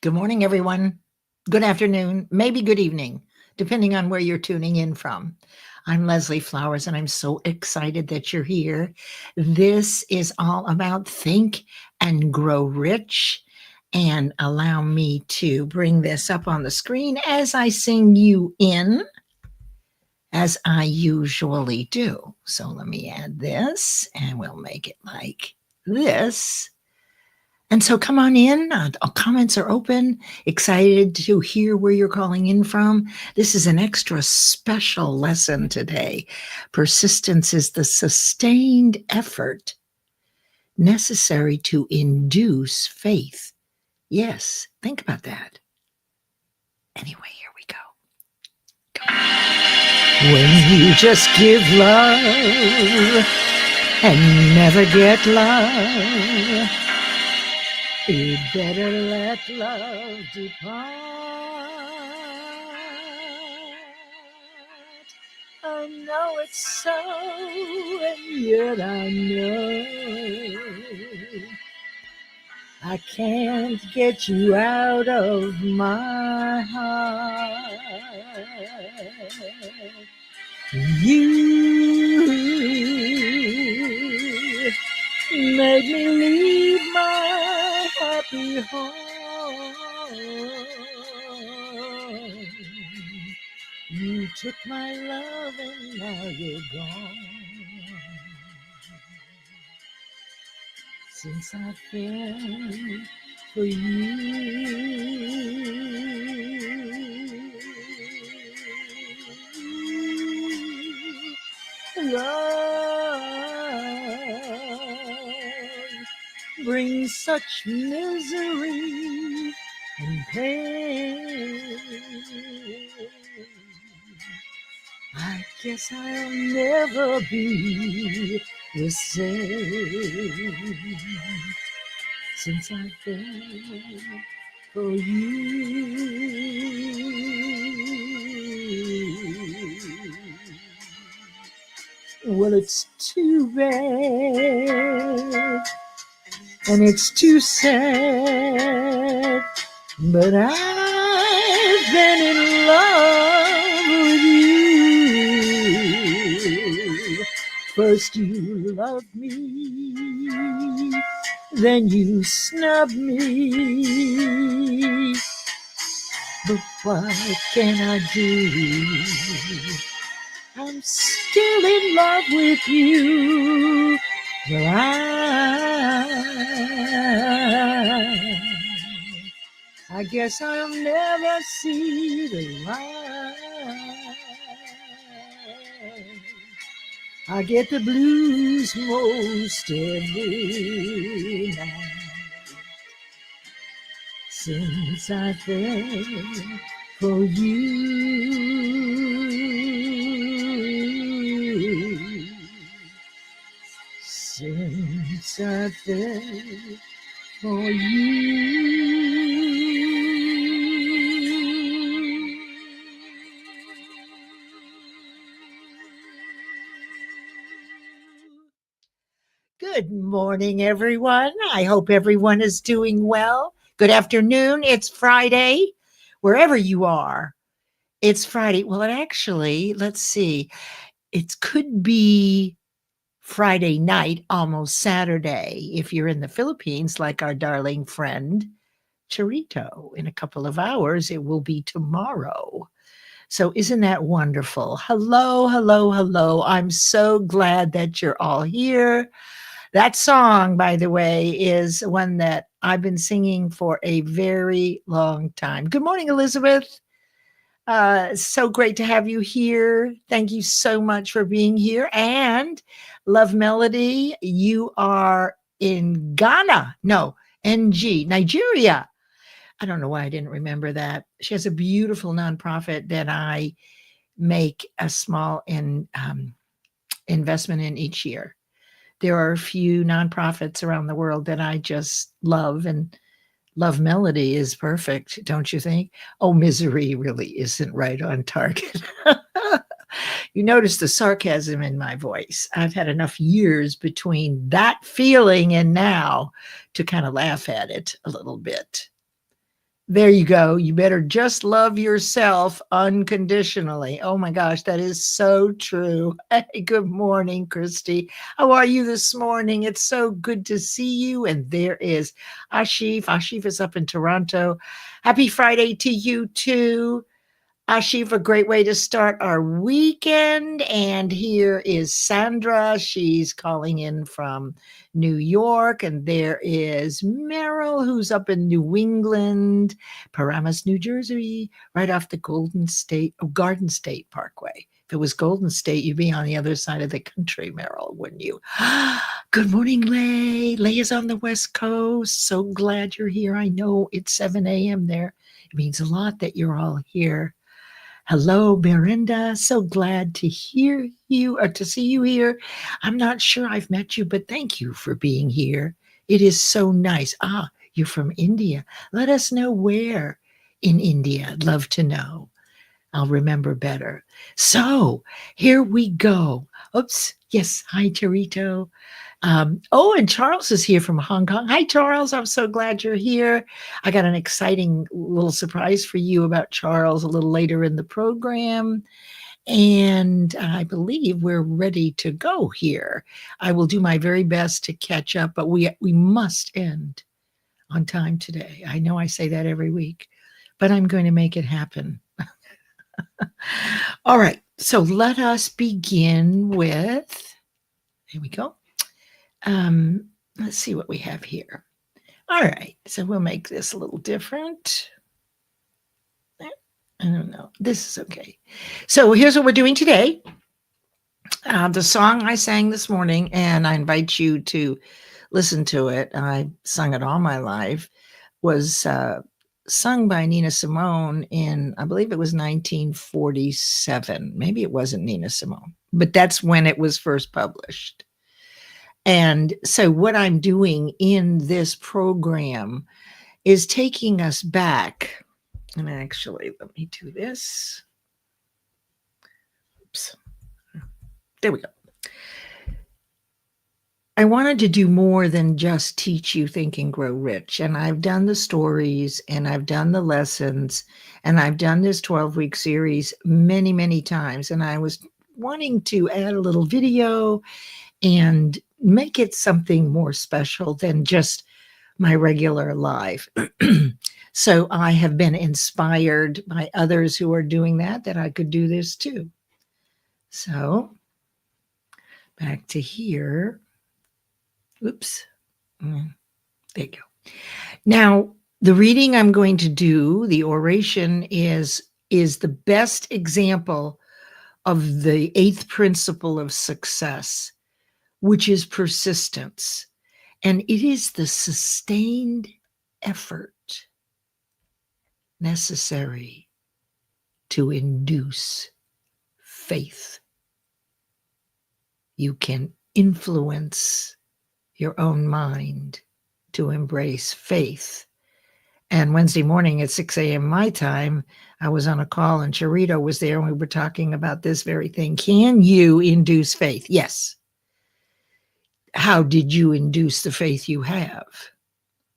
Good morning, everyone. Good afternoon, maybe good evening, depending on where you're tuning in from. I'm Leslie Flowers, and I'm so excited that you're here. This is all about Think and Grow Rich. And allow me to bring this up on the screen as I sing you in, as I usually do. So let me add this, and we'll make it like this. And so come on in. Comments are open. Excited to hear where you're calling in from. This is an extra special lesson today. Persistence is the sustained effort necessary to induce faith. Yes, think about that. Anyway, here we go. When you just give love and never get love, you better let love depart. I know it's so, and yet I know I can't get you out of my heart. You made me leave my happy home. You took my love and now you're gone. Since I fell for you, love brings such misery and pain. I guess I'll never be the same since I fell for you. Well, it's too bad and it's too sad, but I've been in love with you. First you loved me, then you snubbed me, but what can I do? I'm still in love with you. Well, I guess I'll never see the light. I get the blues most every night since I fell for you. Since I fell for you. Good morning, everyone. I hope everyone is doing well. Good afternoon. It's Friday, wherever you are. It's Friday. Well, it actually, let's see, it could be Friday night, almost Saturday, if you're in the Philippines, like our darling friend Cherito. In a couple of hours, it will be tomorrow. So isn't that wonderful? Hello, hello, hello. I'm so glad that you're all here. That song, by the way, is one that I've been singing for a very long time. Good morning, Elizabeth. So great to have you here. Thank you so much for being here. And Love Melody, you are in Ghana. No, Nigeria. I don't know why I didn't remember that. She has a beautiful nonprofit that I make a small investment in each year. There are a few nonprofits around the world that I just love, and Love Melody is perfect, don't you think? Oh, Misery really isn't right on target. You notice the sarcasm in my voice. I've had enough years between that feeling and now to kind of laugh at it a little bit. There you go. You better just love yourself unconditionally. Oh my gosh, that is so true. Hey, good morning, Christy. How are you this morning? It's so good to see you. And there is Ashif. Ashif is up in Toronto. Happy Friday to you too. Ashif, a great way to start our weekend. And here is Sandra. She's calling in from New York. And there is Meryl, who's up in New England, Paramus, New Jersey, right off the Garden State Parkway. If it was Golden State, you'd be on the other side of the country, Meryl, wouldn't you? Good morning, Lay. Lay is on the West Coast. So glad you're here. I know it's 7 a.m. there. It means a lot that you're all here. Hello, Miranda. So glad to hear you or to see you here. I'm not sure I've met you, but thank you for being here. It is so nice. You're from India. Let us know where in India. I'd love to know. I'll remember better. So here we go. Oops. Yes. Hi, Torito. And Charles is here from Hong Kong. Hi, Charles. I'm so glad you're here. I got an exciting little surprise for you about Charles a little later in the program. And I believe we're ready to go here. I will do my very best to catch up, but we must end on time today. I know I say that every week, but I'm going to make it happen. All right. So let us begin with, here we go. Let's see what we have here. All right, so we'll make this a little different. I don't know. This is okay. So here's what we're doing today. The song I sang this morning, and I invite you to listen to it. I sung it all my life. Was sung by Nina Simone in, I believe it was 1947. Maybe it wasn't Nina Simone, but that's when it was first published. And so what I'm doing in this program is taking us back. And actually, let me do this. Oops. There we go. I wanted to do more than just teach you Think and Grow Rich. And I've done the stories and I've done the lessons and I've done this 12-week series many, many times. And I was wanting to add a little video and make it something more special than just my regular life. So I have been inspired by others who are doing that I could do this too. So back to here. Oops. There you go. Now, the reading I'm going to do, the oration, is the best example of the 8th principle of success, which is persistence. And it is the sustained effort necessary to induce faith. You can influence your own mind to embrace faith. And Wednesday morning at 6 a.m. my time, I was on a call and Cherito was there and we were talking about this very thing. Can you induce faith? Yes. How did you induce the faith you have?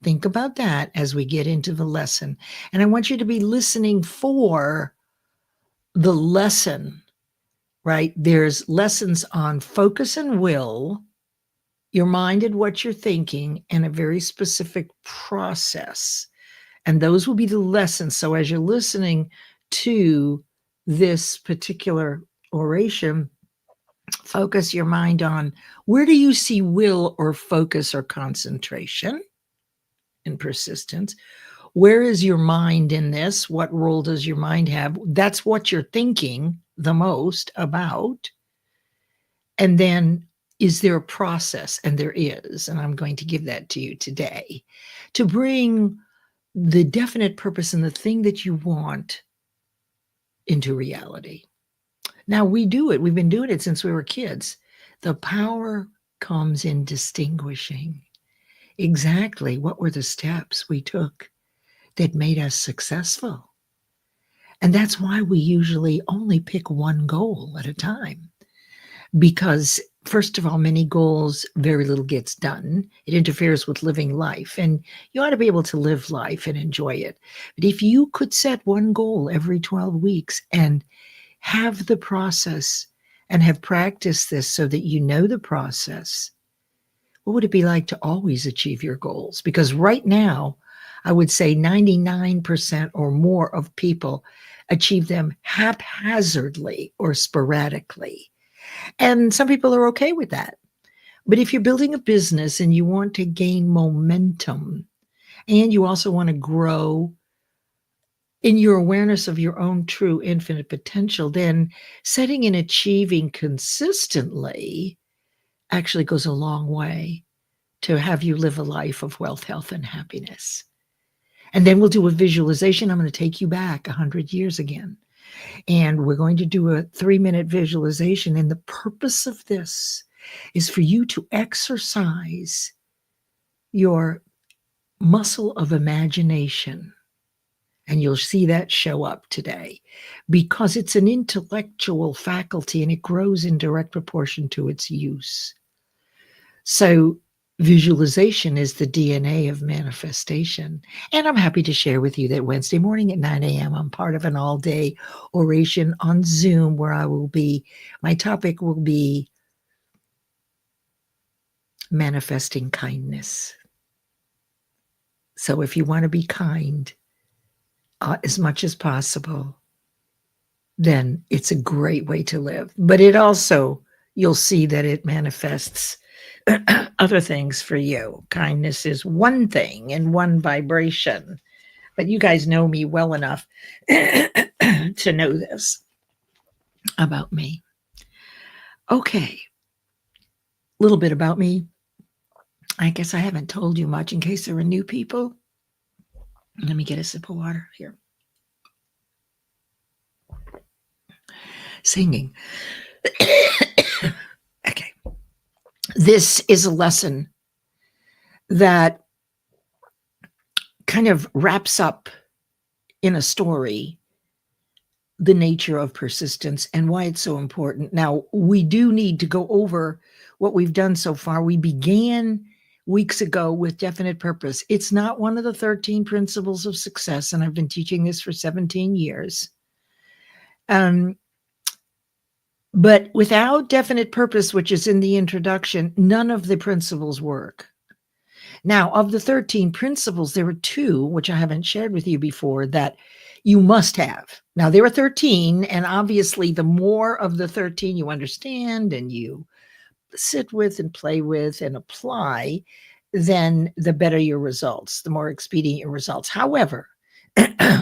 Think about that as we get into the lesson. And I want you to be listening for the lesson, right? There's lessons on focus and will, your mind and what you're thinking, and a very specific process. And those will be the lessons. So as you're listening to this particular oration, focus your mind on where do you see will or focus or concentration and persistence? Where is your mind in this? What role does your mind have? That's what you're thinking the most about. And then is there a process? And there is, and I'm going to give that to you today to bring the definite purpose and the thing that you want into reality. Now we do it. We've been doing it since we were kids. The power comes in distinguishing exactly what were the steps we took that made us successful. And that's why we usually only pick one goal at a time. because first of all, many goals, very little gets done. It interferes with living life, and you ought to be able to live life and enjoy it. But if you could set one goal every 12 weeks and have the process and have practiced this so that you know the process, what would it be like to always achieve your goals? Because right now, I would say 99% or more of people achieve them haphazardly or sporadically. And some people are okay with that. But if you're building a business and you want to gain momentum, and you also want to grow in your awareness of your own true infinite potential, then setting and achieving consistently actually goes a long way to have you live a life of wealth, health, and happiness. And then we'll do a visualization. I'm going to take you back 100 years again. And we're going to do a 3-minute visualization. And the purpose of this is for you to exercise your muscle of imagination. And you'll see that show up today because it's an intellectual faculty and it grows in direct proportion to its use. So visualization is the DNA of manifestation. And I'm happy to share with you that Wednesday morning at 9 a.m., I'm part of an all-day oration on Zoom where my topic will be manifesting kindness. So if you want to be kind as much as possible, then it's a great way to live. But it also, you'll see that it manifests other things for you. Kindness is one thing and one vibration, but you guys know me well enough to know this about me. Okay, a little bit about me. I guess I haven't told you much in case there are new people. Let me get a sip of water here. Singing. Okay. This is a lesson that kind of wraps up in a story the nature of persistence and why it's so important. Now, we do need to go over what we've done so far. We began weeks ago with definite purpose. It's not one of the 13 principles of success, and I've been teaching this for 17 years. But without definite purpose, which is in the introduction, none of the principles work. Now, of the 13 principles, there are 2, which I haven't shared with you before, that you must have. Now, there are 13, and obviously the more of the 13 you understand and you sit with and play with and apply, then the better your results, the more expedient your results. However,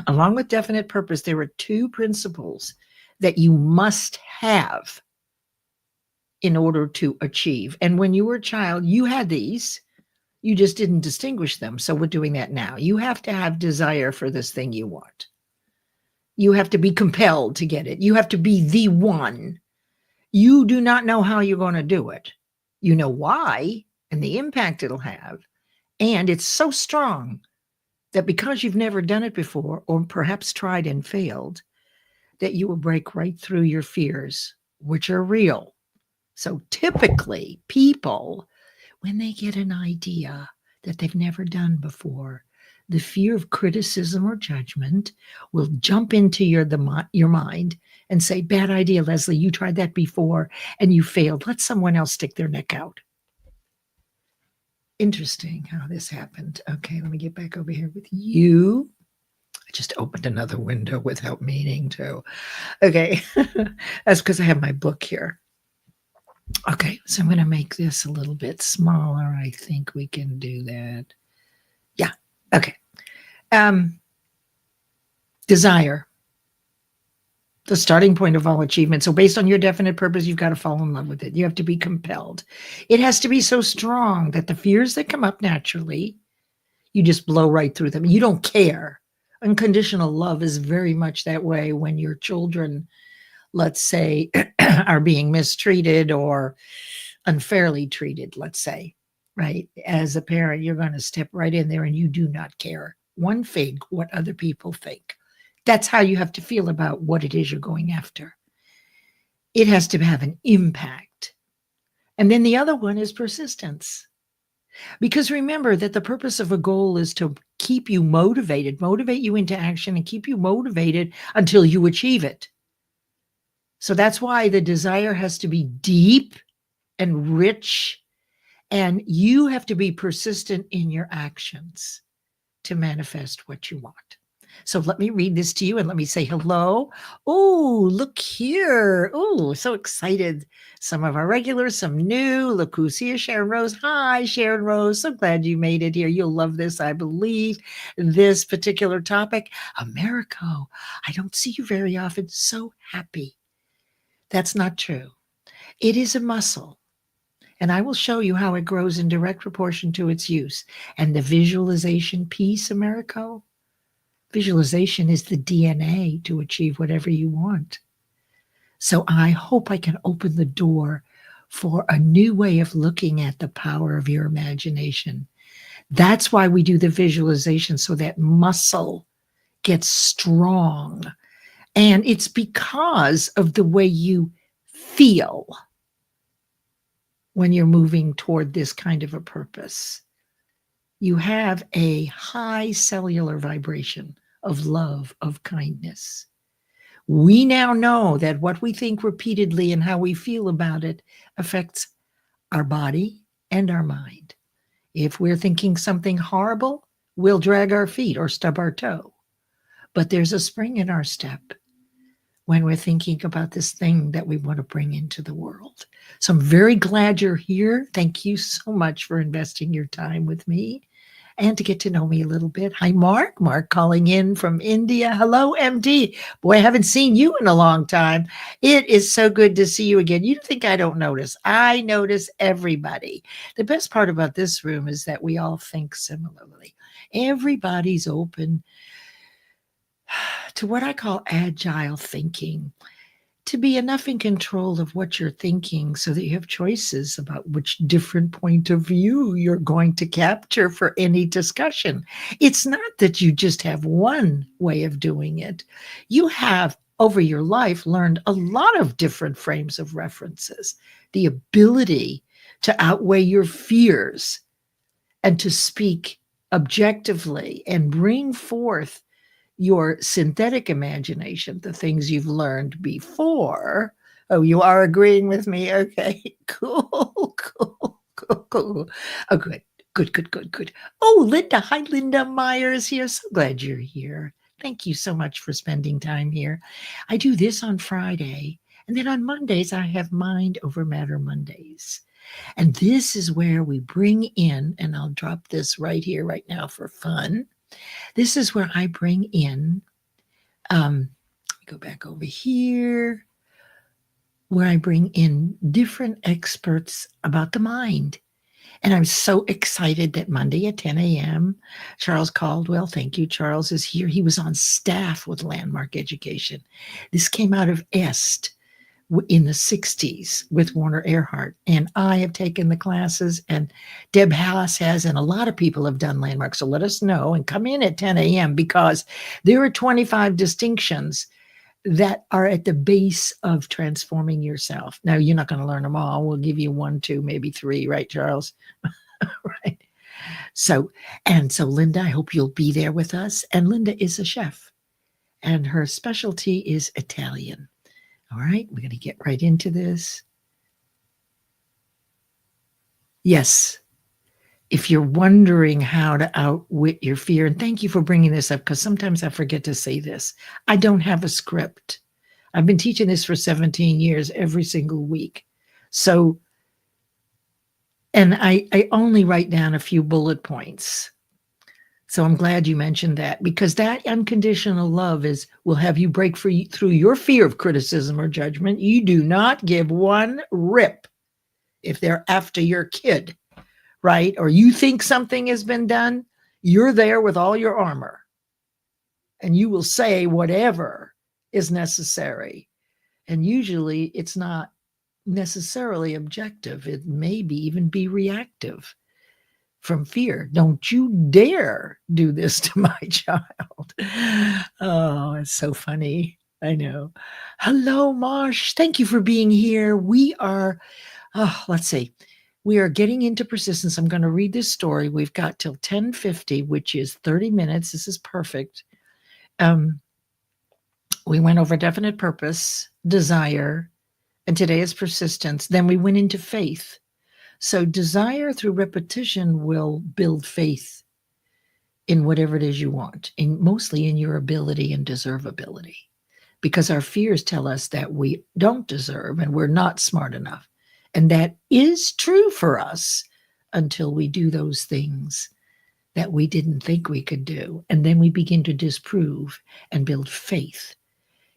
along with definite purpose, there are 2 principles that you must have in order to achieve. And when you were a child, you had these, you just didn't distinguish them. So we're doing that now. You have to have desire for this thing you want. You have to be compelled to get it. You have to be the one. You do not know how you're going to do it. You know why and the impact it'll have. And it's so strong that because you've never done it before, or perhaps tried and failed, that you will break right through your fears, which are real. So typically people, when they get an idea that they've never done before, the fear of criticism or judgment will jump into your mind and say, bad idea, Leslie, you tried that before and you failed. Let someone else stick their neck out. Interesting how this happened. Okay, let me get back over here with you. I just opened another window without meaning to. Okay, that's because I have my book here. Okay, so I'm going to make this a little bit smaller. I think we can do that. Yeah, okay. Desire, the starting point of all achievement. So based on your definite purpose, you've got to fall in love with it. You have to be compelled. It has to be so strong that the fears that come up naturally, you just blow right through them. You don't care. Unconditional love is very much that way when your children, let's say, are being mistreated or unfairly treated, let's say, right? As a parent, you're going to step right in there and you do not care one fig what other people think. That's how you have to feel about what it is you're going after. It has to have an impact. And then the other one is persistence. Because remember that the purpose of a goal is to keep you motivated, motivate you into action, and keep you motivated until you achieve it. So that's why the desire has to be deep and rich, and you have to be persistent in your actions to manifest what you want. So let me read this to you and let me say hello. Oh, look here. Oh, so excited. Some of our regulars, some new. Look who's here, Sharon Rose. Hi, Sharon Rose. So glad you made it here. You'll love this, I believe, this particular topic. Americo, I don't see you very often. So happy. That's not true. It is a muscle. And I will show you how it grows in direct proportion to its use. And the visualization piece, Americo, visualization is the DNA to achieve whatever you want. So I hope I can open the door for a new way of looking at the power of your imagination. That's why we do the visualization, so that muscle gets strong. And it's because of the way you feel when you're moving toward this kind of a purpose. You have a high cellular vibration of love, of kindness. We now know that what we think repeatedly and how we feel about it affects our body and our mind. If we're thinking something horrible, we'll drag our feet or stub our toe. But there's a spring in our step when we're thinking about this thing that we want to bring into the world. So I'm very glad you're here. Thank you so much for investing your time with me and to get to know me a little bit. Hi, Mark. Mark calling in from India. Hello, MD. Boy, I haven't seen you in a long time. It is so good to see you again. You think I don't notice. I notice everybody. The best part about this room is that we all think similarly. Everybody's open to what I call agile thinking, to be enough in control of what you're thinking so that you have choices about which different point of view you're going to capture for any discussion. It's not that you just have one way of doing it. You have, over your life, learned a lot of different frames of references, the ability to outweigh your fears and to speak objectively and bring forth your synthetic imagination, the things you've learned before. Oh, you are agreeing with me? Okay, cool. Oh, good. Oh, Linda. Hi, Linda Meyer is here. So glad you're here. Thank you so much for spending time here. I do this on Friday, and then on Mondays, I have Mind Over Matter Mondays. And this is where we bring in, and I'll drop this right here, right now for fun. This is where I bring in, go back over here, where I bring in different experts about the mind. And I'm so excited that Monday at 10 a.m., Charles Caldwell, thank you, Charles, is here. He was on staff with Landmark Education. This came out of EST in the 60s with Werner Erhard. And I have taken the classes, and Deb Hallis has, and a lot of people have done Landmark. So let us know and come in at 10 a.m. because there are 25 distinctions that are at the base of transforming yourself. Now, you're not going to learn them all. We'll give you 1, 2, maybe 3, right, Charles? Right. So Linda, I hope you'll be there with us. And Linda is a chef, and her specialty is Italian. All right, we're going to get right into this. Yes, if you're wondering how to outwit your fear, and thank you for bringing this up, because sometimes I forget to say this. I don't have a script. I've been teaching this for 17 years, every single week. So, and I only write down a few bullet points. So I'm glad you mentioned that, because that unconditional love will have you break free through your fear of criticism or judgment. You do not give one rip if they're after your kid, right? Or you think something has been done, you're there with all your armor, and you will say whatever is necessary. And usually it's not necessarily objective. It may even be reactive. From fear. Don't you dare do this to my child. Oh, it's so funny. I know. Hello, Marsh. Thank you for being here. We are let's see. We are getting into persistence. I'm going to read this story. We've got till 10:50, which is 30 minutes. This is perfect. We went over definite purpose, desire, and today is persistence. Then we went into faith. So desire through repetition will build faith in whatever it is you want, and mostly in your ability and deservability, because our fears tell us that we don't deserve and we're not smart enough. And that is true for us until we do those things that we didn't think we could do. And then we begin to disprove and build faith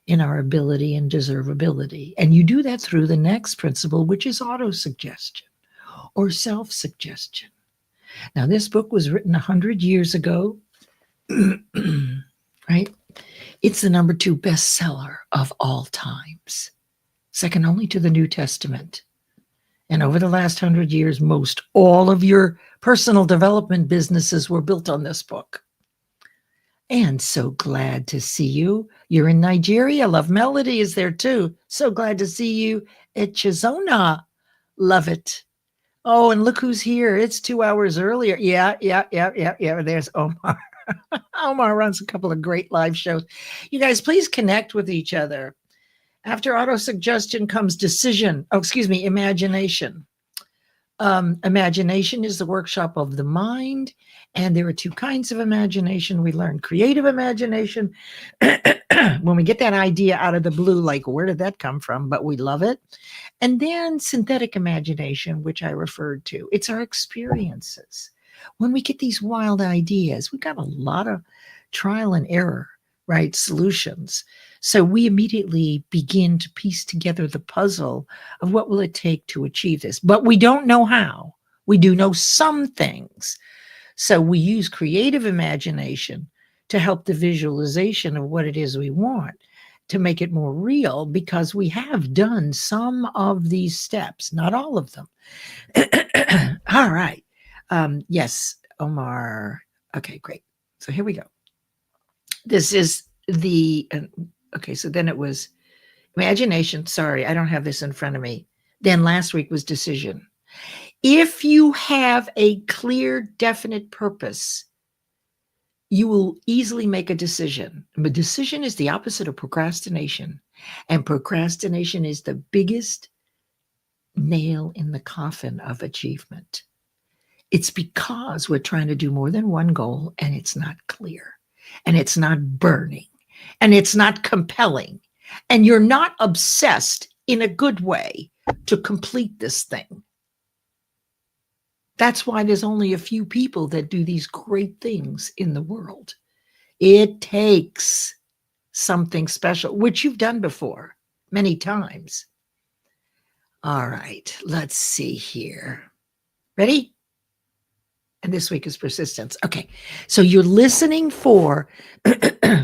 in our ability and deservability. And you do that through the next principle, which is autosuggestion or self-suggestion. Now, this book was written 100 years ago, right? It's the #2 bestseller of all times, second only to the New Testament. And over the last 100 years, most all of your personal development businesses were built on this book. And so glad to see you. You're in Nigeria. Love Melody is there too. So glad to see you at Chizona. Love it. Oh, and look who's here. It's 2 hours earlier. Yeah. There's Omar. Omar runs a couple of great live shows. You guys, please connect with each other. After autosuggestion comes imagination. Imagination is the workshop of the mind, and there are 2 kinds of imagination. We learn creative imagination when we get that idea out of the blue, like, where did that come from? But we love it. And then synthetic imagination, which I referred to. It's our experiences. When we get these wild ideas, we got a lot of trial and error, right? Solutions. So we immediately begin to piece together the puzzle of what will it take to achieve this. But we don't know how. We do know some things. So we use creative imagination to help the visualization of what it is we want, to make it more real, because we have done some of these steps, not all of them. All right. Yes, Omar. Okay, great. So here we go. This is the... Okay, so then it was imagination. Sorry, I don't have this in front of me. Then last week was decision. If you have a clear, definite purpose, you will easily make a decision. But decision is the opposite of procrastination. And procrastination is the biggest nail in the coffin of achievement. It's because we're trying to do more than one goal, and it's not clear, and it's not burning, and it's not compelling, and you're not obsessed in a good way to complete this thing. That's why there's only a few people that do these great things in the world. It takes something special, which you've done before many times. All right, let's see here. Ready? And this week is persistence. Okay, so you're listening for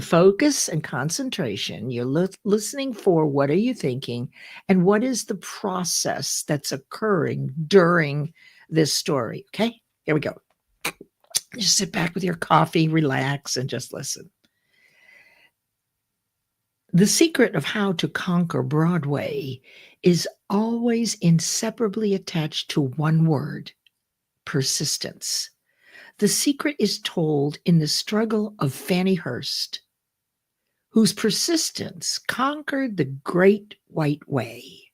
focus and concentration. You're listening for what are you thinking, and what is the process that's occurring during this story. Okay, here we go. Just sit back with your coffee, relax, and just listen. The secret of how to conquer Broadway is always inseparably attached to one word: persistence. The secret is told in the struggle of Fannie Hurst, whose persistence conquered the Great White Way.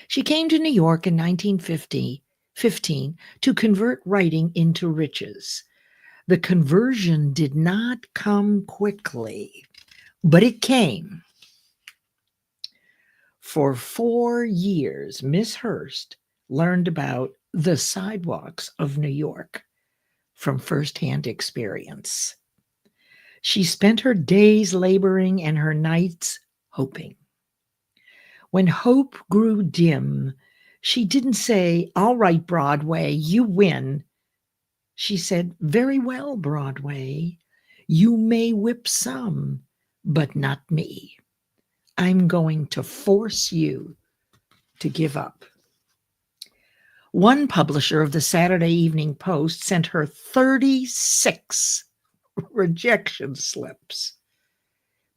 She came to New York in 1915 to convert writing into riches. The conversion did not come quickly, but it came. For 4 years, Miss Hurst learned about the sidewalks of New York from firsthand experience. She spent her days laboring and her nights hoping. When hope grew dim, she didn't say, "All right, Broadway, you win." She said, "Very well, Broadway, you may whip some, but not me. I'm going to force you to give up." One publisher of the Saturday Evening Post sent her 36 rejection slips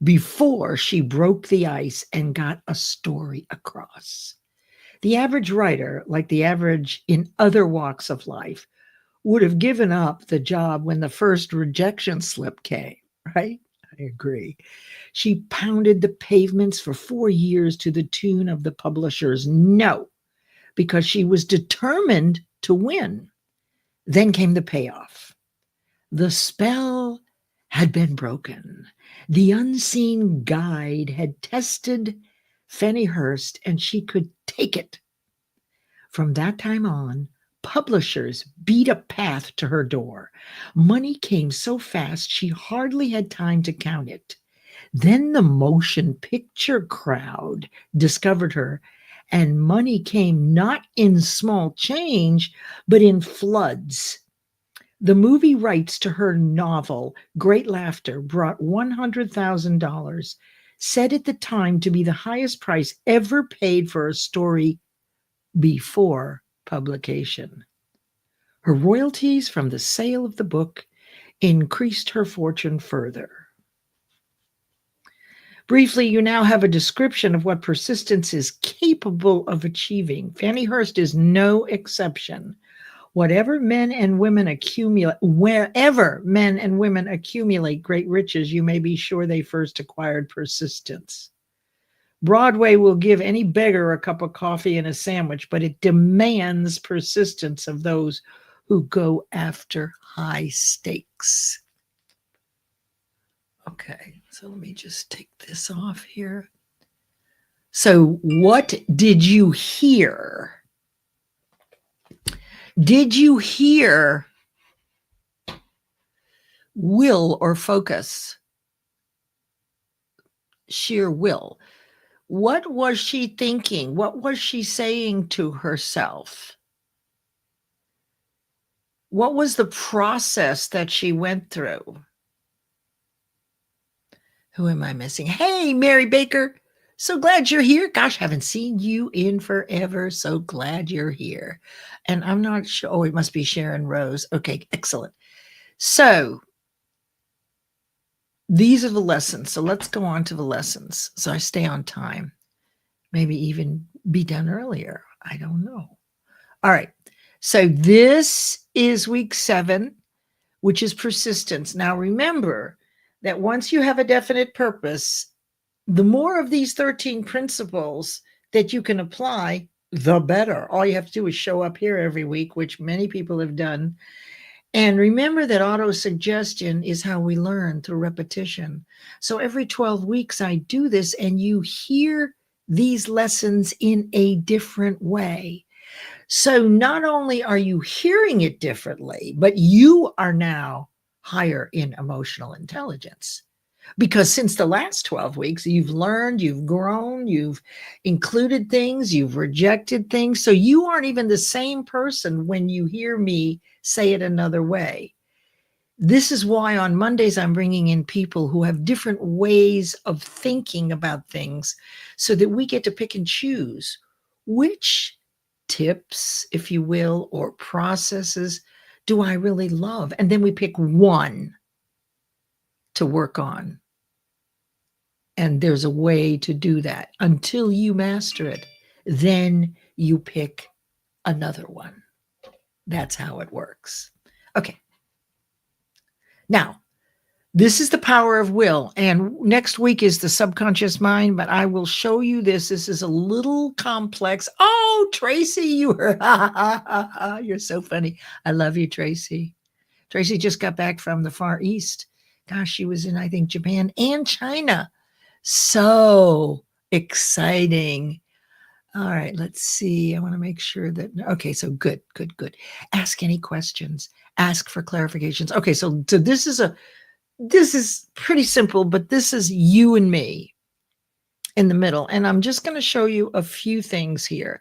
before she broke the ice and got a story across. The average writer, like the average in other walks of life, would have given up the job when the first rejection slip came, right? I agree. She pounded the pavements for 4 years to the tune of the publisher's no, because she was determined to win. Then came the payoff. The spell had been broken. The unseen guide had tested Fanny Hurst, and she could take it. From that time on, publishers beat a path to her door. Money came so fast she hardly had time to count it. Then the motion picture crowd discovered her, and money came not in small change, but in floods. The movie rights to her novel, Great Laughter, brought $100,000, said at the time to be the highest price ever paid for a story before publication. Her royalties from the sale of the book increased her fortune further. Briefly, you now have a description of what persistence is capable of achieving. Fanny Hurst is no exception. Wherever men and women accumulate great riches, you may be sure they first acquired persistence. Broadway will give any beggar a cup of coffee and a sandwich, but it demands persistence of those who go after high stakes. Okay, so let me just take this off here. So what did you hear? Did you hear will or focus? Sheer will. What was she thinking? What was she saying to herself? What was the process that she went through? Who am I missing? Hey, Mary Baker. So glad you're here. Gosh, haven't seen you in forever. So glad you're here. And I'm not sure. Oh, it must be Sharon Rose. Okay, excellent. So these are the lessons. So let's go on to the lessons. So I stay on time. Maybe even be done earlier. I don't know. All right. So this is week 7, which is persistence. Now remember that once you have a definite purpose, the more of these 13 principles that you can apply, the better. All you have to do is show up here every week, which many people have done. And remember that auto-suggestion is how we learn, through repetition. So every 12 weeks I do this, and you hear these lessons in a different way. So not only are you hearing it differently, but you are now higher in emotional intelligence. Because since the last 12 weeks, you've learned, you've grown, you've included things, you've rejected things. So you aren't even the same person when you hear me say it another way. This is why on Mondays, I'm bringing in people who have different ways of thinking about things so that we get to pick and choose which tips, if you will, or processes do I really love? And then we pick one to work on. And there's a way to do that until you master it. Then you pick another one. That's how it works. Okay. Now, this is the power of will. And next week is the subconscious mind, but I will show you this. This is a little complex. Oh, Tracy, you're so funny. I love you, Tracy. Tracy just got back from the Far East. Gosh, she was in, I think, Japan and China. So exciting. All right, let's see. I want to make sure that, okay, so good. Ask any questions. Ask for clarifications. Okay, so this is pretty simple, but this is you and me in the middle. And I'm just going to show you a few things here.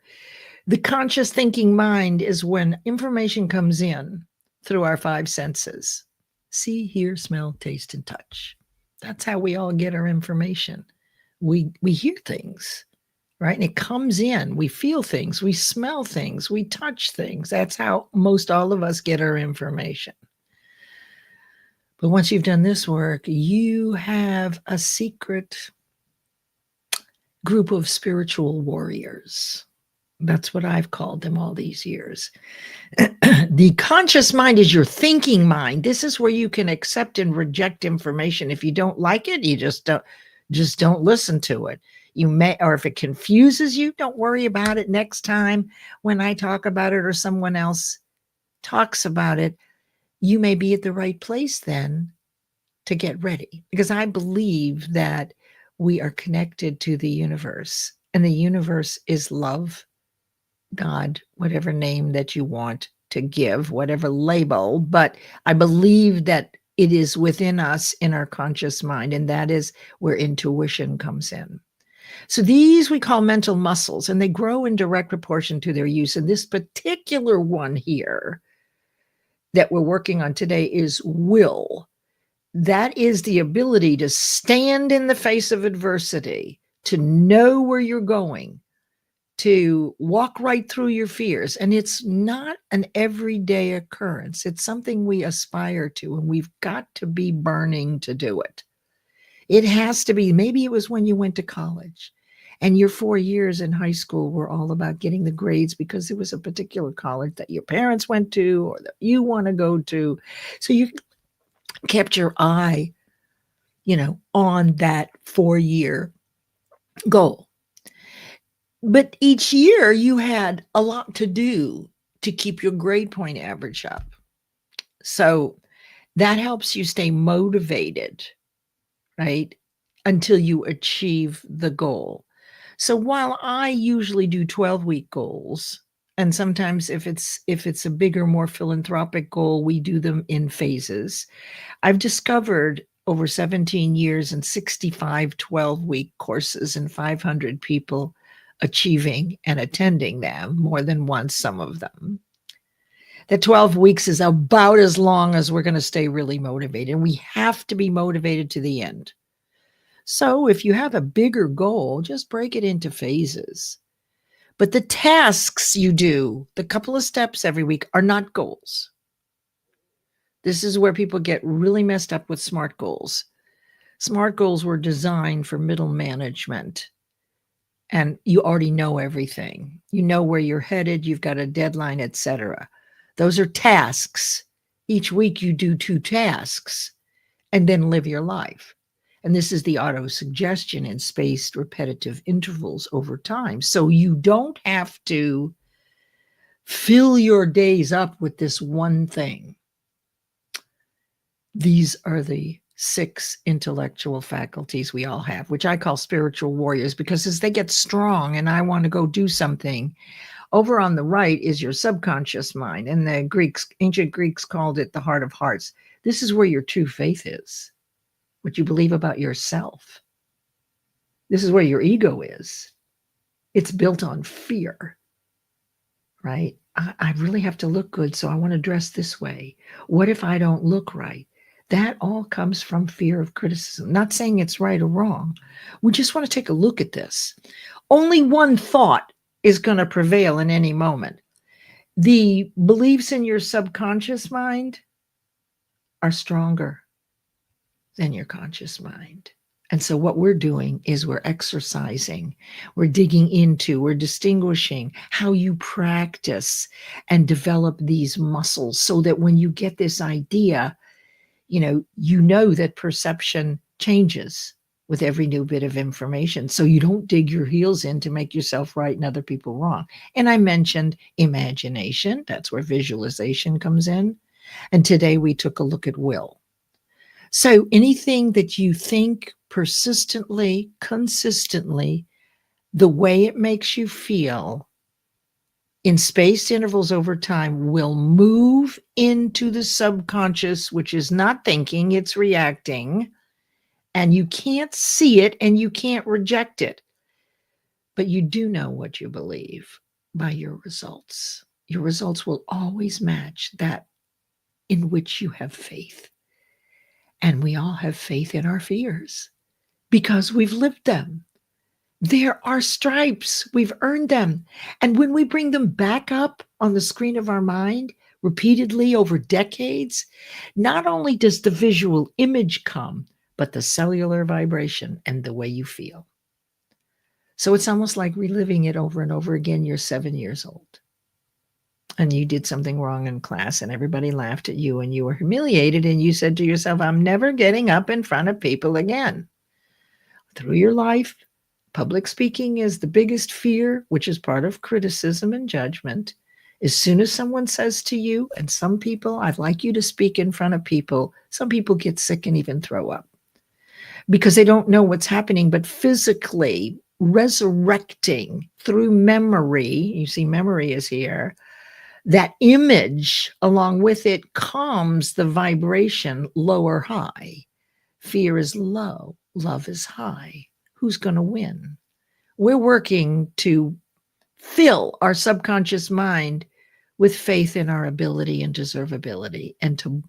The conscious thinking mind is when information comes in through our 5 senses. See, hear, smell, taste, and touch. That's how we all get our information. We hear things, right? And it comes in. We feel things. We smell things. We touch things. That's how most all of us get our information. But once you've done this work, you have a secret group of spiritual warriors. That's what I've called them all these years. The conscious mind is your thinking mind. This is where you can accept and reject information. If you don't like it, you just don't listen to it. You may, or if it confuses you, don't worry about it. Next time when I talk about it or someone else talks about it, you may be at the right place then to get ready, because I believe that we are connected to the universe, and the universe is love, God, whatever name that you want to give, whatever label, but I believe that it is within us in our conscious mind, and that is where intuition comes in. So these we call mental muscles, and they grow in direct proportion to their use. And this particular one here that we're working on today is will. That is the ability to stand in the face of adversity, to know where you're going, to walk right through your fears. And it's not an everyday occurrence. It's something we aspire to, and we've got to be burning to do it. It has to be. Maybe it was when you went to college and your 4 years in high school were all about getting the grades because it was a particular college that your parents went to or that you want to go to. So you kept your eye, on that 4-year goal. But each year you had a lot to do to keep your grade point average up. So that helps you stay motivated, right, until you achieve the goal. So while I usually do 12-week goals, and sometimes if it's a bigger, more philanthropic goal, we do them in phases, I've discovered over 17 years and 65 12-week courses and 500 people achieving and attending them more than once, some of them, that 12 weeks is about as long as we're going to stay really motivated. And we have to be motivated to the end. So if you have a bigger goal, just break it into phases. But the tasks you do, the couple of steps every week, are not goals. This is where people get really messed up with SMART goals. SMART goals were designed for middle management. And you already know everything. You know where you're headed. You've got a deadline, etc. Those are tasks. Each week you do 2 tasks and then live your life. And this is the auto-suggestion in spaced repetitive intervals over time. So you don't have to fill your days up with this one thing. These are the 6 intellectual faculties we all have, which I call spiritual warriors, because as they get strong and I want to go do something, over on the right is your subconscious mind. And the ancient Greeks called it the heart of hearts. This is where your true faith is, what you believe about yourself. This is where your ego is. It's built on fear, right? I really have to look good, so I want to dress this way. What if I don't look right? That all comes from fear of criticism. Not saying it's right or wrong. We just want to take a look at this. Only one thought is going to prevail in any moment. The beliefs in your subconscious mind are stronger than your conscious mind. And so what we're doing is we're exercising, we're digging into, we're distinguishing how you practice and develop these muscles so that when you get this idea, you know that perception changes with every new bit of information. So you don't dig your heels in to make yourself right and other people wrong. And I mentioned imagination. That's where visualization comes in. And today we took a look at will. So anything that you think persistently, consistently, the way it makes you feel in spaced intervals over time will move into the subconscious, which is not thinking, it's reacting. And you can't see it and you can't reject it. But you do know what you believe by your results. Your results will always match that in which you have faith. And we all have faith in our fears because we've lived them. They're our stripes. We've earned them. And when we bring them back up on the screen of our mind repeatedly over decades, not only does the visual image come, but the cellular vibration and the way you feel. So it's almost like reliving it over and over again. You're 7 years old and you did something wrong in class and everybody laughed at you and you were humiliated and you said to yourself, I'm never getting up in front of people again. Through your life, public speaking is the biggest fear, which is part of criticism and judgment. As soon as someone says to you, and some people, I'd like you to speak in front of people, some people get sick and even throw up because they don't know what's happening, but physically resurrecting through memory, you see memory is here, that image along with it calms the vibration low or high. Fear is low, love is high. Who's going to win? We're working to fill our subconscious mind with faith in our ability and deservability and to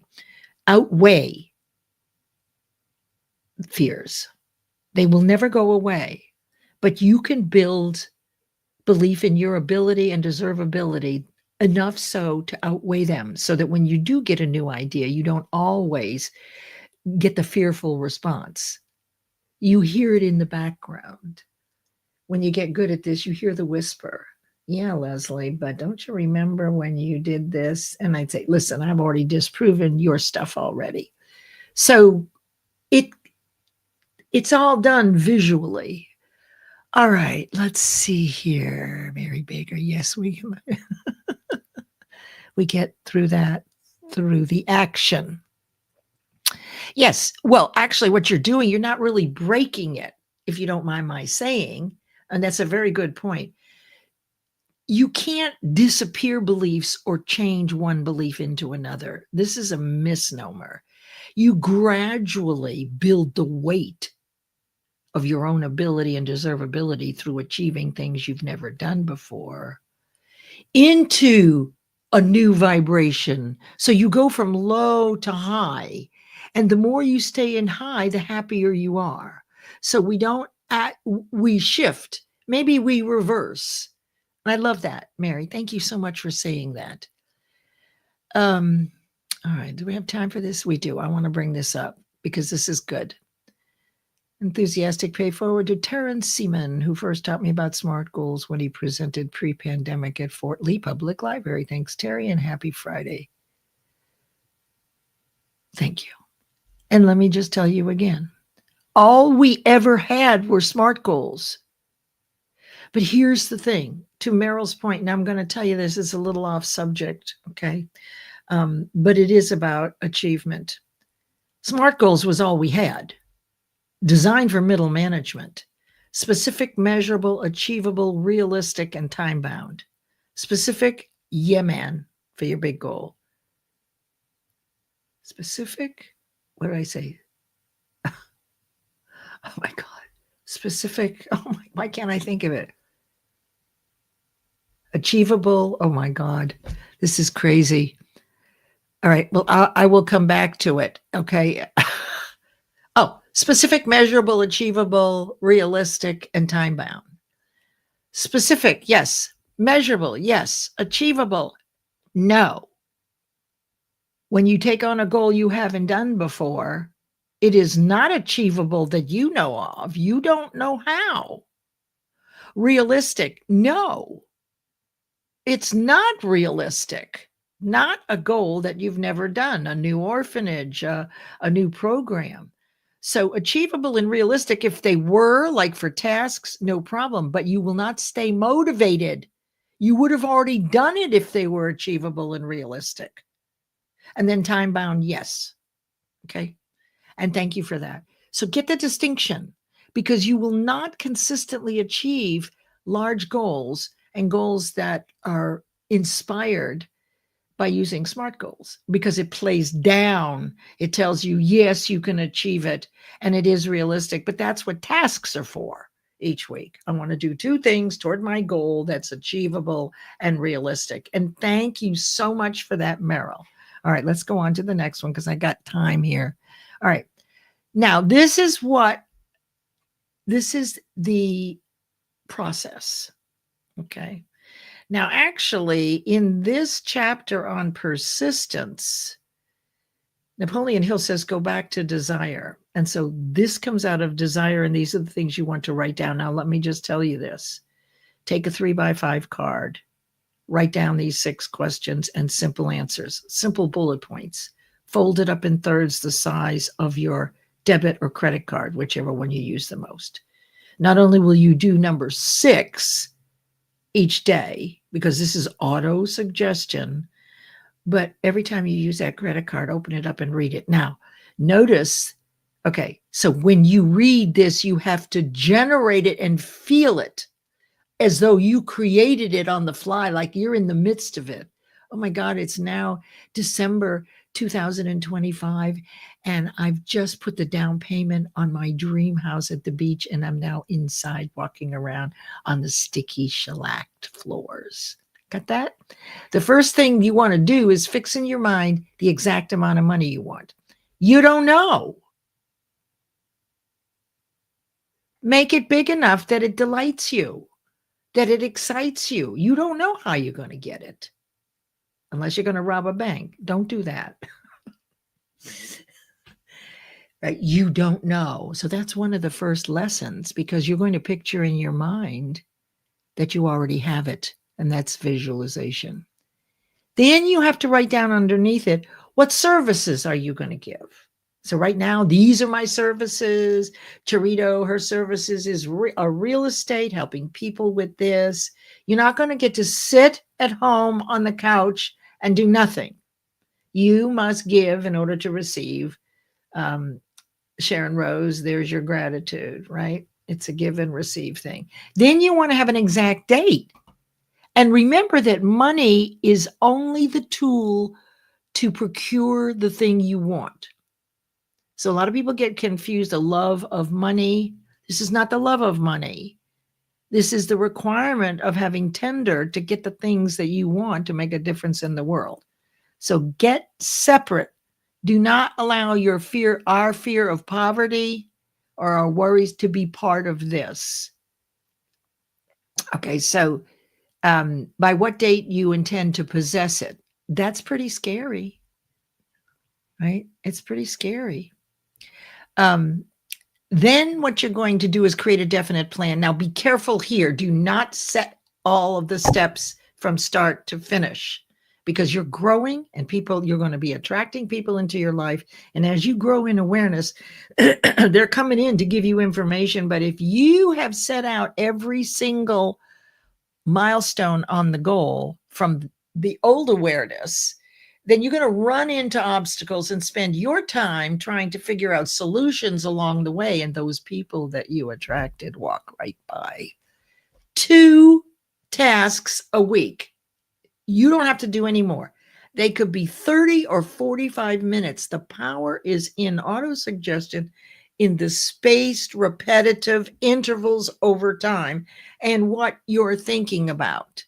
outweigh fears. They will never go away, but you can build belief in your ability and deservability enough so to outweigh them so that when you do get a new idea, you don't always get the fearful response. You hear it in the background. When you get good at this, you hear the whisper. Yeah, Leslie, but don't you remember when you did this? And I'd say, listen, I've already disproven your stuff already. So it's all done visually. All right, let's see here, Mary Baker. Yes, we get through that through the action. Yes, well, actually what you're doing, you're not really breaking it, if you don't mind my saying, and that's a very good point. You can't disappear beliefs or change one belief into another. This is a misnomer. You gradually build the weight of your own ability and deservability through achieving things you've never done before into a new vibration. So you go from low to high, and the more you stay in high, the happier you are. So we shift. Maybe we reverse. I love that, Mary. Thank you so much for saying that. All right. Do we have time for this? We do. I want to bring this up because this is good. Enthusiastic pay forward to Terrence Seaman, who first taught me about SMART goals when he presented pre-pandemic at Fort Lee Public Library. Thanks, Terry, and happy Friday. Thank you. And let me just tell you again, all we ever had were SMART goals. But here's the thing, to Meryl's point, and I'm going to tell you this is a little off subject, okay? But it is about achievement. SMART goals was all we had. Designed for middle management, specific, measurable, achievable, realistic, and time-bound. Specific, yeah, man, for your big goal. Specific, what did I say? Oh my God. Specific, why can't I think of it? Achievable, oh my God, this is crazy. All right, well, I will come back to it, okay? Specific, measurable, achievable, realistic, and time-bound. Specific, yes. Measurable, yes. Achievable, no. When you take on a goal you haven't done before, it is not achievable that you know of. You don't know how. Realistic, no. It's not realistic. Not a goal that you've never done, a new orphanage, a new program. So achievable and realistic, if they were like for tasks, no problem, but you will not stay motivated. You would have already done it if they were achievable and realistic. And then time-bound, yes. Okay. And thank you for that. So get the distinction, because you will not consistently achieve large goals and goals that are inspired by using SMART goals, because it plays down. It tells you, yes, you can achieve it, and it is realistic, but that's what tasks are for each week. I want to do 2 things toward my goal that's achievable and realistic. And thank you so much for that, Meryl. All right, let's go on to the next one because I got time here. All right. Now, this is the process. Okay. Now, actually, in this chapter on persistence, Napoleon Hill says, go back to desire. And so this comes out of desire, and these are the things you want to write down. Now, let me just tell you this. Take a 3x5 card, write down these 6 questions and simple answers, simple bullet points. Fold it up in thirds the size of your debit or credit card, whichever one you use the most. Not only will you do number 6 each day, because this is auto suggestion, but every time you use that credit card, open it up and read it. Now, notice, okay, so when you read this, you have to generate it and feel it as though you created it on the fly, like you're in the midst of it. Oh my God, it's now December 2025, and I've just put the down payment on my dream house at the beach, and I'm now inside walking around on the sticky shellacked floors. Got that? The first thing you want to do is fix in your mind the exact amount of money you want. You don't know. Make it big enough that it delights you, that it excites you. You don't know how you're going to get it. Unless you're going to rob a bank. Don't do that. Right? You don't know. So that's one of the first lessons, because you're going to picture in your mind that you already have it. And that's visualization. Then you have to write down underneath it, what services are you going to give? So right now, these are my services. Cherito, her services is a real estate, helping people with this. You're not going to get to sit at home on the couch and do nothing. You must give in order to receive. Sharon Rose, there's your gratitude, right? It's a give and receive thing. Then you want to have an exact date. And remember that money is only the tool to procure the thing you want. So a lot of people get confused. The love of money. This is not the love of money. This is the requirement of having tender to get the things that you want to make a difference in the world. So get separate. Do not allow your fear, our fear of poverty or our worries to be part of this. Okay, so by what date you intend to possess it? That's pretty scary, right? It's pretty scary. Then what you're going to do is create a definite plan. Now be careful here. Do not set all of the steps from start to finish, because you're growing and you're going to be attracting people into your life. And as you grow in awareness, they're coming in to give you information. But if you have set out every single milestone on the goal from the old awareness, then you're going to run into obstacles and spend your time trying to figure out solutions along the way. And those people that you attracted walk right by. 2 tasks a week. You don't have to do any more. They could be 30 or 45 minutes. The power is in auto-suggestion, in the spaced, repetitive intervals over time and what you're thinking about.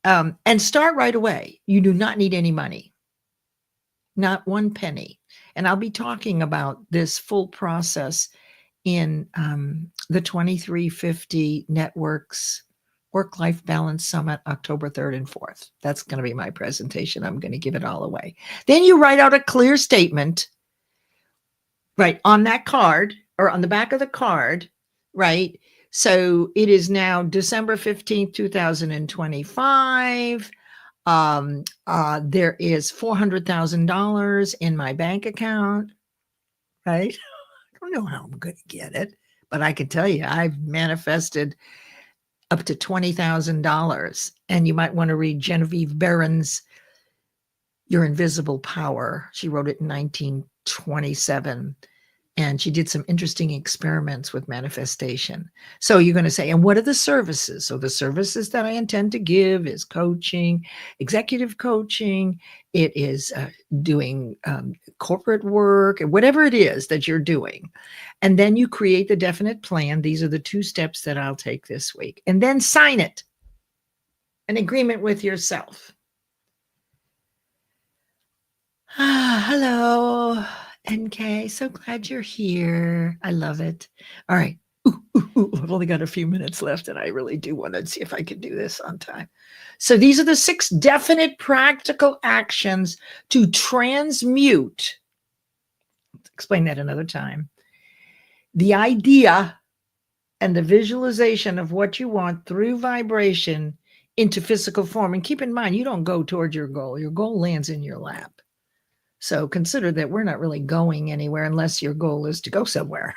And start right away. You do not need any money, not 1 penny. And I'll be talking about this full process in the 2350 Networks Work-Life Balance Summit, October 3rd and 4th. That's going to be my presentation. I'm going to give it all away. Then you write out a clear statement, right, on that card or on the back of the card, right? So it is now December 15th, 2025. There is $400,000 in my bank account, right? I don't know how I'm going to get it, but I can tell you I've manifested up to $20,000. And you might want to read Genevieve Barron's Your Invisible Power. She wrote it in 1927. And she did some interesting experiments with manifestation. So you're going to say, and what are the services? So the services that I intend to give is coaching, executive coaching. It is doing corporate work, whatever it is that you're doing. And then you create the definite plan. These are the 2 steps that I'll take this week. And then sign it. An agreement with yourself. Hello. NK, so glad you're here. I love it. All right. I've only got a few minutes left, and I really do want to see if I can do this on time. So these are the 6 definite practical actions to transmute explain that another time. The idea and the visualization of what you want through vibration into physical form. And keep in mind, you don't go towards your goal. Your goal lands in your lap. So consider that we're not really going anywhere unless your goal is to go somewhere.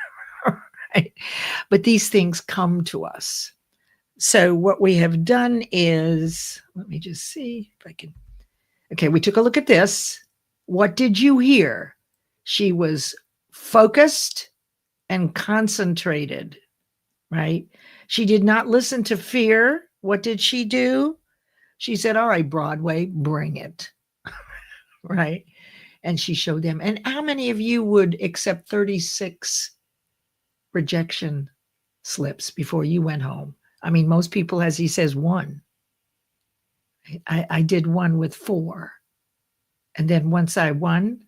Right? But these things come to us. So what we have done is, let me just see if I can. Okay, we took a look at this. What did you hear? She was focused and concentrated, right? She did not listen to fear. What did she do? She said, all right, Broadway, bring it, right? And she showed them. And how many of you would accept 36 rejection slips before you went home? I mean, most people, as he says, one. I did one with 4. And then once I won,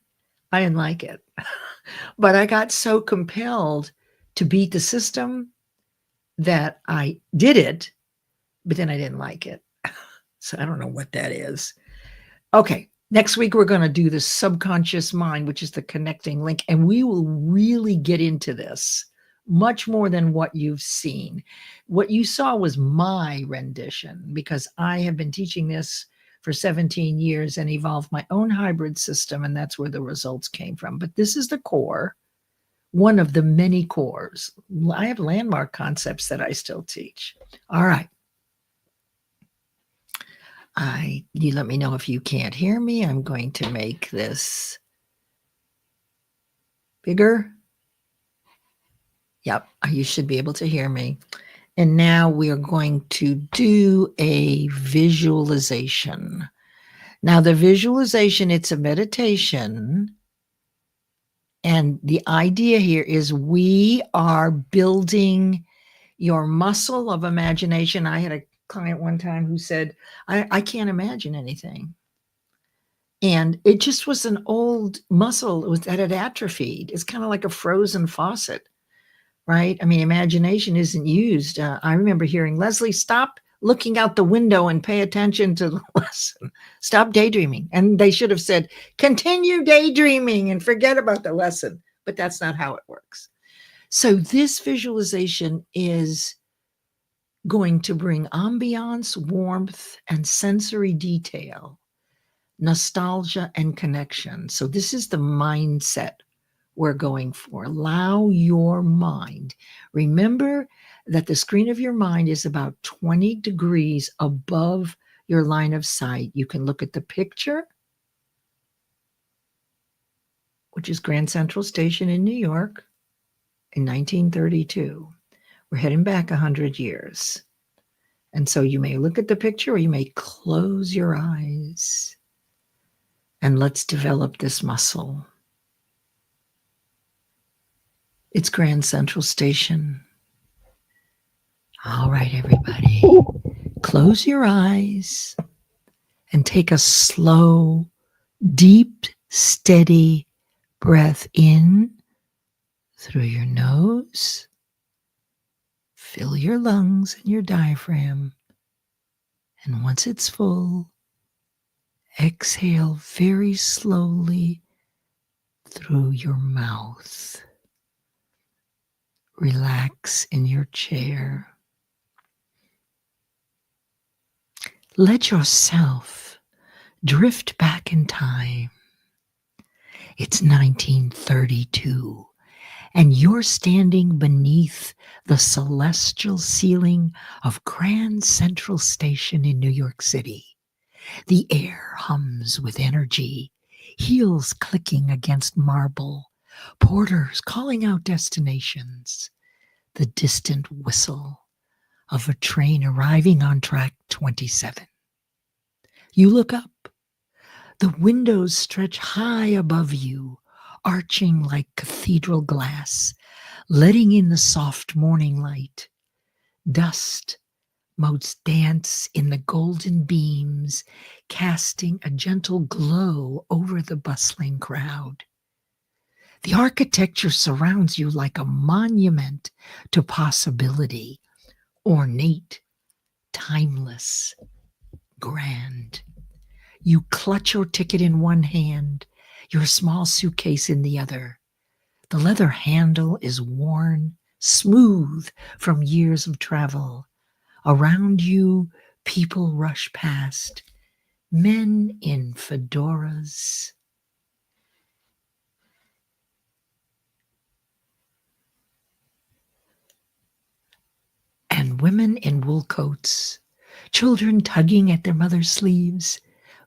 I didn't like it. But I got so compelled to beat the system that I did it, but then I didn't like it. So I don't know what that is. Okay, next week we're going to do the subconscious mind, which is the connecting link, and we will really get into this much more than what you've seen. What you saw was my rendition, because I have been teaching this for 17 years and evolved my own hybrid system, and that's where the results came from. But this is the core, one of the many cores. I have landmark concepts that I still teach. All right. You let me know if you can't hear me. I'm going to make this bigger. Yep, you should be able to hear me. And now we are going to do a visualization. Now the visualization, it's a meditation. And the idea here is we are building your muscle of imagination. I had a client one time who said, I can't imagine anything. And it just was an old muscle that had atrophied. It's kind of like a frozen faucet, right? I mean, imagination isn't used. I remember hearing, Leslie, stop looking out the window and pay attention to the lesson. Stop daydreaming. And they should have said, continue daydreaming and forget about the lesson. But that's not how it works. So this visualization is going to bring ambiance, warmth, and sensory detail, nostalgia, and connection. So this is the mindset we're going for. Allow your mind. Remember that the screen of your mind is about 20 degrees above your line of sight. You can look at the picture, which is Grand Central Station in New York in 1932. We're heading back 100 years. And so you may look at the picture or you may close your eyes. And let's develop this muscle. It's Grand Central Station. All right, everybody. Close your eyes and take a slow, deep, steady breath in through your nose. Fill your lungs and your diaphragm. And once it's full, exhale very slowly through your mouth. Relax in your chair. Let yourself drift back in time. It's 1932, and you're standing beneath the celestial ceiling of Grand Central Station in New York City. The air hums with energy, heels clicking against marble, porters calling out destinations, the distant whistle of a train arriving on track 27. You look up. The windows stretch high above you, arching like cathedral glass, letting in the soft morning light. Dust motes dance in the golden beams, casting a gentle glow over the bustling crowd. The architecture surrounds you like a monument to possibility, ornate, timeless, grand. You clutch your ticket in one hand, your small suitcase in the other. The leather handle is worn, smooth from years of travel. Around you, people rush past, men in fedoras, and women in wool coats, children tugging at their mother's sleeves.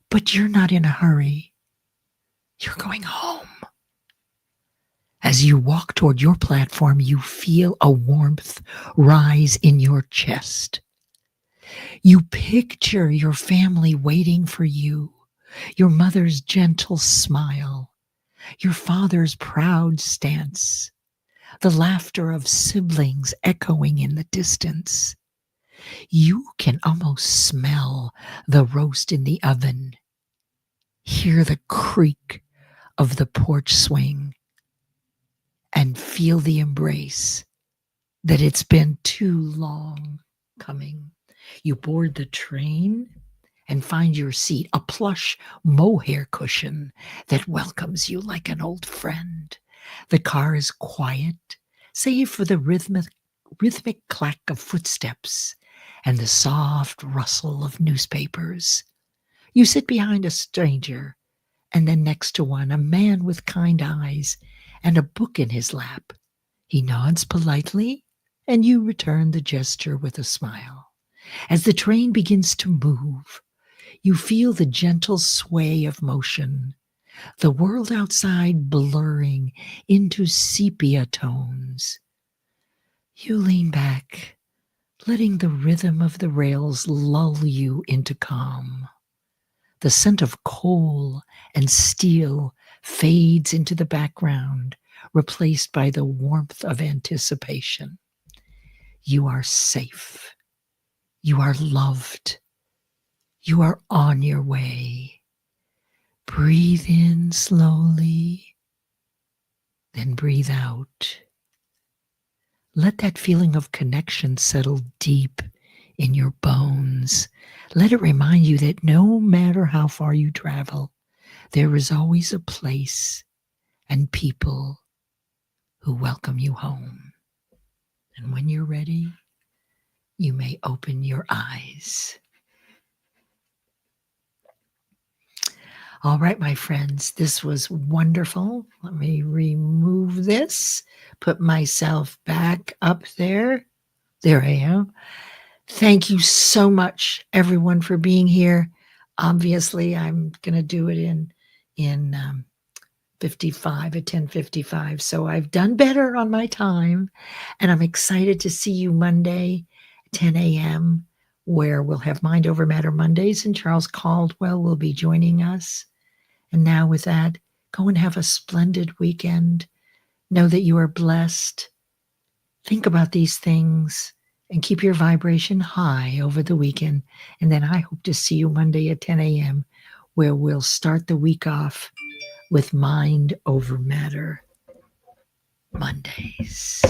But you're not in a hurry. You're going home. As you walk toward your platform, you feel a warmth rise in your chest. You picture your family waiting for you, your mother's gentle smile, your father's proud stance, the laughter of siblings echoing in the distance. You can almost smell the roast in the oven, hear the creak of the porch swing, and feel the embrace that it's been too long coming. You board the train and find your seat, a plush mohair cushion that welcomes you like an old friend. The car is quiet, save for the rhythmic clack of footsteps and the soft rustle of newspapers. You sit behind a stranger, and then next to one, a man with kind eyes and a book in his lap. He nods politely, and you return the gesture with a smile. As the train begins to move, you feel the gentle sway of motion, the world outside blurring into sepia tones. You lean back, letting the rhythm of the rails lull you into calm. The scent of coal and steel fades into the background, replaced by the warmth of anticipation. You are safe. You are loved. You are on your way. Breathe in slowly, then breathe out. Let that feeling of connection settle deep in your bones. Let it remind you that no matter how far you travel, there is always a place and people who welcome you home. And when you're ready, you may open your eyes. All right, my friends, this was wonderful. Let me remove this, put myself back up there. There I am. Thank you so much, everyone, for being here. Obviously, I'm going to do it in 55 at 10:55. So I've done better on my time, and I'm excited to see you Monday, 10 a.m., where we'll have Mind Over Matter Mondays, and Charles Caldwell will be joining us. And now with that, go and have a splendid weekend. Know that you are blessed. Think about these things and keep your vibration high over the weekend. And then I hope to see you Monday at 10 a.m., where we'll start the week off with Mind Over Matter Mondays.